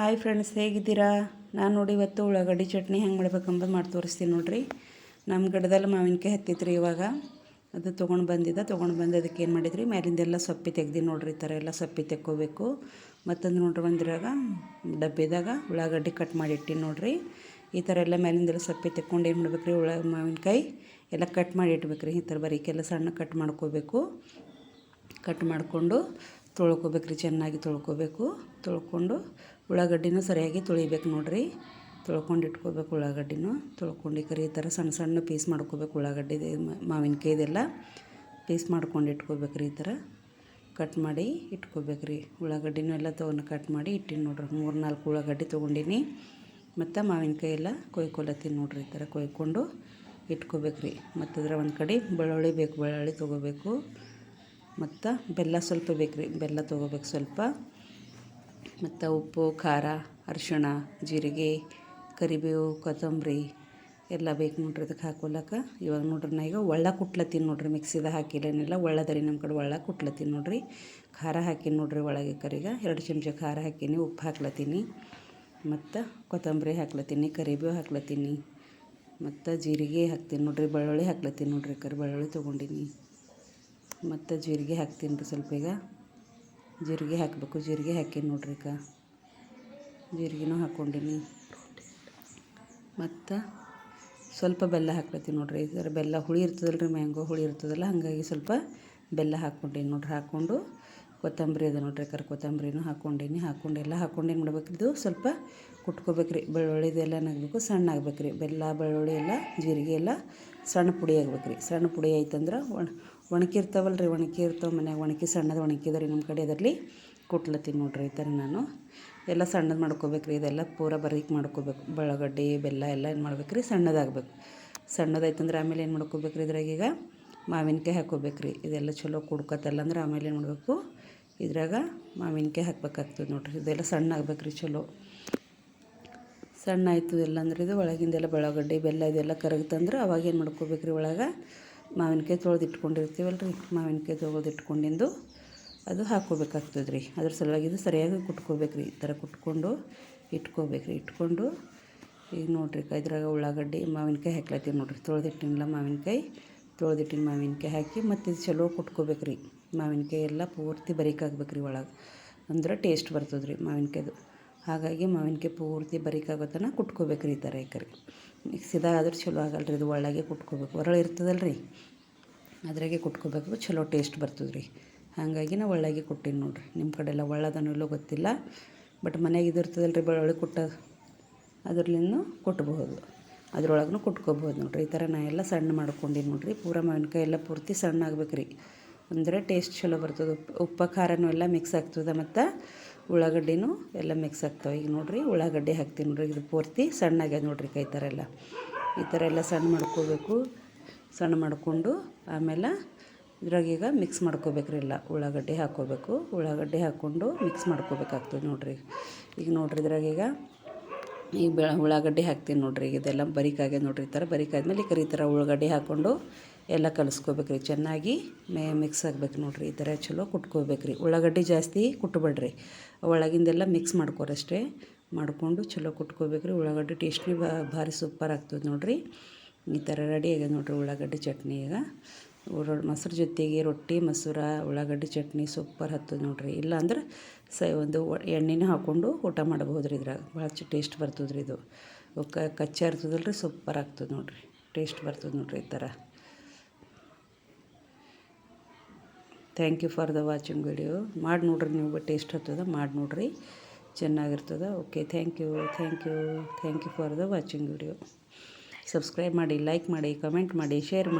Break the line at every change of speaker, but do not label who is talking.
Hi friends, ಹೇಗಿದ್ದೀರಾ? ನಾನು ನೋಡಿ ಇವತ್ತು ಉಳ್ಳಾಗಡ್ಡಿ ಚಟ್ನಿ ಹೆಂಗೆ ಮಾಡ್ಬೇಕಂಬುದು ಮಾಡಿ ತೋರಿಸ್ತೀನಿ ನೋಡಿರಿ. ನಮ್ಮ ಗಿಡದಲ್ಲಿ ಮಾವಿನಕಾಯಿ ಹತ್ತಿತ್ರಿ. ಇವಾಗ ಅದು ತೊಗೊಂಡು ಬಂದು ಅದಕ್ಕೆ ಏನು ಮಾಡಿದ್ರಿ, ಮೇಲಿಂದೆಲ್ಲ ಸೊಪ್ಪಿ ತೆಗ್ದು ನೋಡಿರಿ. ಈ ಥರ ಎಲ್ಲ ಸೊಪ್ಪಿ ತೆಕ್ಕೋಬೇಕು. ಮತ್ತೊಂದು ನೋಡ್ರಿ, ಒಂದಿರಾಗ ಡಬ್ಬಿದಾಗ ಉಳ್ಳಾಗಡ್ಡಿ ಕಟ್ ಮಾಡಿ ಇಟ್ಟಿನಿ ನೋಡಿರಿ. ಈ ಥರ ಎಲ್ಲ ಮೇಲಿಂದೆಲ್ಲ ಸೊಪ್ಪಿ ತೆಕ್ಕೊಂಡು ಏನು ಮಾಡ್ಬೇಕು ರೀ, ಮಾವಿನಕಾಯಿ ಎಲ್ಲ ಕಟ್ ಮಾಡಿ ಇಟ್ಬೇಕ್ರಿ. ಈ ಥರ ಬರೀಕೆಲ್ಲ ಸಣ್ಣ ಕಟ್ ಮಾಡ್ಕೋಬೇಕು. ಕಟ್ ಮಾಡಿಕೊಂಡು ತೊಳ್ಕೊಬೇಕ್ರಿ, ಚೆನ್ನಾಗಿ ತೊಳ್ಕೊಂಡು ಉಳ್ಳಾಗಡ್ಡಿನೂ ಸರಿಯಾಗಿ ತೊಳಿಬೇಕು ನೋಡಿರಿ. ತೊಳ್ಕೊಂಡು ಇಟ್ಕೋಬೇಕು. ಉಳ್ಳಾಗಡ್ಡಿನೂ ತೊಳ್ಕೊಂಡು ಈ ಥರ ಸಣ್ಣ ಸಣ್ಣ ಪೀಸ್ ಮಾಡ್ಕೋಬೇಕು. ಉಳ್ಳಾಗಡ್ಡಿ ಮಾವಿನಕಾಯಿದೆಲ್ಲ ಪೀಸ್ ಮಾಡ್ಕೊಂಡು ಇಟ್ಕೋಬೇಕ್ರಿ. ಈ ಥರ ಕಟ್ ಮಾಡಿ ಇಟ್ಕೋಬೇಕ್ರಿ. ಉಳ್ಳಾಗಡ್ಡಿನೂ ಎಲ್ಲ ತೊಗೊಂಡು ಕಟ್ ಮಾಡಿ ಇಟ್ಟಿನಿ ನೋಡ್ರಿ. 3-4 ಉಳ್ಳಾಗಡ್ಡಿ ತೊಗೊಂಡಿನಿ. ಮತ್ತು ಮಾವಿನಕಾಯಿ ಎಲ್ಲ ಕೊಯ್ಕೊಲತ್ತೀನಿ ನೋಡಿರಿ. ಈ ಥರ ಕೊಯ್ಕೊಂಡು ಇಟ್ಕೋಬೇಕ್ರಿ. ಮತ್ತು ಅದರ ಒಂದು ಕಡೆ ಬೆಳ್ಳುಳ್ಳಿ ತೊಗೋಬೇಕು. ಮತ್ತು ಬೆಲ್ಲ ಸ್ವಲ್ಪ ಬೇಕ್ರಿ, ಬೆಲ್ಲ ತೊಗೋಬೇಕು ಸ್ವಲ್ಪ. ಮತ್ತು ಉಪ್ಪು, ಖಾರ, ಅರಿಶಿಣ, ಜೀರಿಗೆ, ಕರಿಬೇವು, ಕೊತ್ತಂಬರಿ ಎಲ್ಲ ಬೇಕು ನೋಡ್ರಿ ಅದಕ್ಕೆ ಹಾಕೊಳಕ್ಕೆ. ಇವಾಗ ನೋಡ್ರಿ, ನಾ ಈಗ ಒಳ್ಳ ಕುಟ್ಲತ್ತೀನಿ ನೋಡ್ರಿ. ಮಿಕ್ಸಿದ ಹಾಕಿಲ್ಲೇನಿಲ್ಲ, ಒಳ್ಳದರಿ ನಮ್ಮ ಕಡೆ ಒಳ್ಳ ಕುಟ್ಲತ್ತೀನಿ ನೋಡ್ರಿ. ಖಾರ ಹಾಕೀನಿ ನೋಡ್ರಿ ಒಳಗೆ. 2 ಚಮಚ ಖಾರ ಹಾಕೀನಿ, ಉಪ್ಪು ಹಾಕ್ಲತ್ತೀನಿ. ಮತ್ತು ಕೊತ್ತಂಬರಿ ಹಾಕ್ಲತ್ತೀನಿ, ಕರಿಬೇವು ಹಾಕ್ಲತ್ತೀನಿ. ಮತ್ತು ಜೀರಿಗೆ ಹಾಕ್ತೀನಿ ನೋಡ್ರಿ. ಬೆಳ್ಳುಳ್ಳಿ ಹಾಕ್ಲತ್ತೀನಿ ನೋಡ್ರಿ. ಬೆಳ್ಳುಳ್ಳಿ ತೊಗೊಂಡಿನಿ. ಮತ್ತು ಜೀರಿಗೆ ಹಾಕ್ತೀನಿ ರೀ ಸ್ವಲ್ಪ. ಈಗ ಜೀರಿಗೆ ಹಾಕಬೇಕು. ಜೀರಿಗೆ ಹಾಕೀನಿ ನೋಡ್ರಿ. ಜೀರಿಗೆನೂ ಹಾಕ್ಕೊಂಡಿನಿ. ಮತ್ತು ಸ್ವಲ್ಪ ಬೆಲ್ಲ ಹಾಕ್ಲತ್ತೀನಿ ನೋಡ್ರಿ. ಇದರ ಬೆಲ್ಲ ಹುಳಿ ಇರ್ತದಲ್ಲ ರೀ, ಮ್ಯಾಂಗೋ ಹುಳಿ ಇರ್ತದಲ್ಲ, ಹಾಗಾಗಿ ಸ್ವಲ್ಪ ಬೆಲ್ಲ ಹಾಕ್ಕೊಂಡಿನಿ ನೋಡ್ರಿ. ಹಾಕ್ಕೊಂಡು ಕೊತ್ತಂಬರಿ ಅದ ನೋಡ್ರಿ. ಕೊತ್ತಂಬರಿನೂ ಹಾಕ್ಕೊಂಡಿನಿ. ಎಲ್ಲ ಹಾಕ್ಕೊಂಡು ಏನು ಮಾಡ್ಬೇಕು, ಇದು ಸ್ವಲ್ಪ ಕುಟ್ಕೋಬೇಕ್ರಿ. ಬೆಳ್ಳುಳ್ಳಿದೆಲ್ಲ ಏನಾಗಬೇಕು, ಸಣ್ಣ ಆಗ್ಬೇಕ್ರಿ. ಬೆಲ್ಲ, ಬೆಳ್ಳುಳ್ಳಿ ಎಲ್ಲ, ಜೀರಿಗೆ ಎಲ್ಲ ಸಣ್ಣ ಪುಡಿ ಆಗ್ಬೇಕ್ರಿ. ಸಣ್ಣ ಪುಡಿ ಆಯ್ತಂದ್ರೆ ಒಣಕಿರ್ತಾವಲ್ಲ ರೀ, ಮನ್ಯಾಗ ಸಣ್ಣದು ಒಣಕಿದ್ರಿ ನಮ್ಮ ಕಡೆ. ಅದರಲ್ಲಿ ಕುಟ್ಲತ್ತೀನಿ ನೋಡ್ರಿ. ಈ ಥರ ನಾನು ಎಲ್ಲ ಸಣ್ಣದು ಮಾಡ್ಕೋಬೇಕ್ರಿ. ಇದೆಲ್ಲ ಪೂರ ಬರೀಕ್ ಮಾಡ್ಕೋಬೇಕು. ಉಳ್ಳಾಗಡ್ಡಿ, ಬೆಲ್ಲ ಎಲ್ಲ ಏನು ಮಾಡ್ಬೇಕ್ರಿ, ಸಣ್ಣದಾಗಬೇಕು. ಸಣ್ಣದಾಯ್ತಂದ್ರೆ ಆಮೇಲೆ ಏನು ಮಾಡ್ಕೋಬೇಕ್ರಿ, ಇದ್ರಾಗ ಈಗ ಮಾವಿನಕಾಯಿ ಹಾಕ್ಕೋಬೇಕ್ರಿ. ಇದೆಲ್ಲ ಚಲೋ ಕುಡ್ಕತ್ತಲ್ಲ ಅಂದ್ರೆ ಆಮೇಲೆ ಏನು ಮಾಡಬೇಕು, ಇದ್ರಾಗ ಮಾವಿನಕಾಯಿ ಹಾಕ್ಬೇಕಾಗ್ತದೆ ನೋಡ್ರಿ. ಇದೆಲ್ಲ ಸಣ್ಣ ಆಗ್ಬೇಕ್ರಿ. ಚಲೋ ಸಣ್ಣ ಆಯಿತು ಎಲ್ಲ ಅಂದ್ರೆ ಇದು ಒಳಗಿಂದೆಲ್ಲ ಉಳ್ಳಾಗಡ್ಡಿ, ಬೆಲ್ಲ ಇದೆಲ್ಲ ಕರಗ್ತಂದ್ರೆ ಅವಾಗ ಏನು ಮಾಡ್ಕೋಬೇಕ್ರಿ, ಒಳಗೆ ಮಾವಿನಕಾಯಿ ತೊಳೆದು ಇಟ್ಕೊಂಡಿರ್ತೀವಲ್ಲ ರೀ, ಮಾವಿನಕಾಯಿ ತೊಳೆದು ಇಟ್ಕೊಂಡಿದ್ದು ಅದು ಹಾಕ್ಕೋಬೇಕಾಗ್ತದೆ ರೀ. ಅದ್ರ ಸಲುವಾಗಿ ಇದು ಸರಿಯಾಗಿ ಕುಟ್ಕೋಬೇಕ್ರಿ. ಈ ಥರ ಕುಟ್ಕೊಂಡು ಇಟ್ಕೊಂಡು ಈಗ ನೋಡಿರಿ, ಇದ್ರಾಗ ಉಳ್ಳಾಗಡ್ಡಿ, ಮಾವಿನಕಾಯಿ ಹಾಕ್ಲತ್ತೀವಿ ನೋಡಿರಿ. ತೊಳೆದಿಟ್ಟಿನಿಲ್ಲ ಮಾವಿನಕಾಯಿ ಹಾಕಿ ಮತ್ತು ಇದು ಚಲೋ ಕುಟ್ಕೋಬೇಕ್ರಿ. ಮಾವಿನಕಾಯಿ ಎಲ್ಲ ಪೂರ್ತಿ ಬರೀಕಾಗ್ಬೇಕ್ರಿ ಒಳಗೆ, ಅಂದ್ರೆ ಟೇಸ್ಟ್ ಬರ್ತದೆ ರೀ ಮಾವಿನಕಾಯ್ದು. ಹಾಗಾಗಿ ಮಾವಿನಕಾಯಿ ಪೂರ್ತಿ ಬರೀಕಾಗೋತನ ಕುಟ್ಕೋಬೇಕ್ರಿ. ಈ ಥರ ಮಿಕ್ಸಿದಾಗ ಆದ್ರೆ ಚಲೋ ಆಗಲ್ಲ ರೀ. ಇದು ಒಳಗೆ ಕುಟ್ಕೋಬೇಕು. ಒರಳು ಇರ್ತದಲ್ಲ ರೀ, ಅದ್ರಾಗೆ ಕುಟ್ಕೋಬೇಕು. ಚಲೋ ಟೇಸ್ಟ್ ಬರ್ತದೆ ರೀ. ಹಾಗಾಗಿ ನಾವು ಒಳ್ಳಗೆ ಕುಟ್ಟೀನಿ ನೋಡಿರಿ. ನಿಮ್ಮ ಕಡೆ ಎಲ್ಲ ಒಳ್ಳದನೋ ಇಲ್ಲೋ ಗೊತ್ತಿಲ್ಲ, ಬಟ್ ಮನೆಯಾಗ ಇದು ಇರ್ತದಲ್ಲ ರೀ, ಬೆಳ್ಳುಳ್ಳಿ ಕುಟ್ಟೋದು, ಅದ್ರಲ್ಲಿಂದ ಕುಟ್ಬೋದು, ಅದ್ರೊಳಗೂ ಕುಟ್ಕೋಬೋದು ನೋಡಿರಿ. ಈ ಥರ ನಾ ಎಲ್ಲ ಸಣ್ಣ ಮಾಡ್ಕೊಂಡಿನಿ ನೋಡಿರಿ. ಪೂರ ಮಾವಿನಕಾಯಿ ಎಲ್ಲ ಪೂರ್ತಿ ಸಣ್ಣ ಆಗ್ಬೇಕ್ರಿ. ಅಂದರೆ ಟೇಸ್ಟ್ ಚಲೋ ಬರ್ತದೆ. ಉಪ್ಪು ಖಾರನೂ ಎಲ್ಲ ಮಿಕ್ಸ್ ಆಗ್ತದೆ, ಮತ್ತು ಉಳ್ಳಾಗಡ್ಡಿನೂ ಎಲ್ಲ ಮಿಕ್ಸ್ ಆಗ್ತಾವೆ. ಈಗ ನೋಡಿರಿ, ಉಳ್ಳಾಗಡ್ಡಿ ಹಾಕ್ತೀನಿ ನೋಡಿರಿ. ಇದು ಪೂರ್ತಿ ಸಣ್ಣ ಆಗ್ಯದ ನೋಡಿರಿ. ಈ ಥರ ಎಲ್ಲ ಸಣ್ಣ ಮಾಡ್ಕೋಬೇಕು. ಸಣ್ಣ ಮಾಡಿಕೊಂಡು ಆಮೇಲೆ ಇದ್ರಾಗೀಗ ಮಿಕ್ಸ್ ಮಾಡ್ಕೋಬೇಕ್ರಿ. ಎಲ್ಲ ಉಳ್ಳಾಗಡ್ಡಿ ಹಾಕ್ಕೋಬೇಕು. ಉಳ್ಳಾಗಡ್ಡಿ ಹಾಕ್ಕೊಂಡು ಮಿಕ್ಸ್ ಮಾಡ್ಕೋಬೇಕಾಗ್ತದೆ ನೋಡಿರಿ. ಈಗ ನೋಡಿರಿ, ಇದ್ರಾಗೀಗ ಉಳ್ಳಾಗಡ್ಡಿ ಹಾಕ್ತೀನಿ ನೋಡಿರಿ. ಈಗ ಇದೆಲ್ಲ ಬರೀಕಾಗ್ಯದ ನೋಡಿರಿ. ಈ ಥರ ಬರೀಕಾದ್ಮೇಲೆ ಈ ಥರ ಉಳ್ಳಾಗಡ್ಡಿ ಹಾಕ್ಕೊಂಡು ಎಲ್ಲ ಕಲಿಸ್ಕೋಬೇಕ್ರಿ. ಚೆನ್ನಾಗಿ ಮಿಕ್ಸ್ ಆಗ್ಬೇಕು ನೋಡಿರಿ. ಈ ಥರ ಚಲೋ ಕುಟ್ಕೋಬೇಕ್ರಿ. ಉಳ್ಳಾಗಡ್ಡಿ ಜಾಸ್ತಿ ಕುಟ್ಬೇಡ್ರಿ, ಒಳಗಿಂದೆಲ್ಲ ಮಿಕ್ಸ್ ಮಾಡ್ಕೊರಷ್ಟೇ. ಮಾಡಿಕೊಂಡು ಚಲೋ ಕುಟ್ಕೋಬೇಕ್ರಿ. ಉಳ್ಳಾಗಡ್ಡಿ ಟೇಸ್ಟ್ನಿ ಭಾರಿ ಸೂಪರ್ ಆಗ್ತದೆ ನೋಡಿರಿ. ಈ ಥರ ರೆಡಿ ಆಗ್ಯದ ನೋಡಿರಿ ಉಳ್ಳಾಗಡ್ಡಿ ಚಟ್ನಿ. ಈಗ ಮೊಸರು ಜೊತೆಗೆ ರೊಟ್ಟಿ, ಮೊಸರು, ಉಳ್ಳಾಗಡ್ಡಿ ಚಟ್ನಿ ಸೂಪರ್ ಹತ್ತದ ನೋಡಿರಿ. ಇಲ್ಲಾಂದ್ರೆ ಒಂದು ಎಣ್ಣೆನೂ ಹಾಕ್ಕೊಂಡು ಊಟ ಮಾಡ್ಬೋದು ರೀ. ಇದ್ರಾಗ ಭಾಳ ಟೇಸ್ಟ್ ಬರ್ತದೆ ರೀ. ಇದು ಕಚ್ಚಾ ಇರ್ತದಲ್ಲ ರೀ, ಸೂಪರ್ ಆಗ್ತದೆ ನೋಡಿರಿ. ಟೇಸ್ಟ್ ಬರ್ತದೆ ನೋಡಿರಿ. ಈ ಥರ thank you for the watching video. ಮಾಡಿ ನೋಡಿರಿ, ನೀವು ಟೇಸ್ಟ್ ಹತ್ತದ, ಮಾಡಿ ನೋಡಿರಿ, ಚೆನ್ನಾಗಿರ್ತದೆ. Okay, thank you for the watching video. Subscribe ಮಾಡಿ, ಲೈಕ್ ಮಾಡಿ, ಕಮೆಂಟ್ ಮಾಡಿ, ಶೇರ್ ಮಾಡಿ.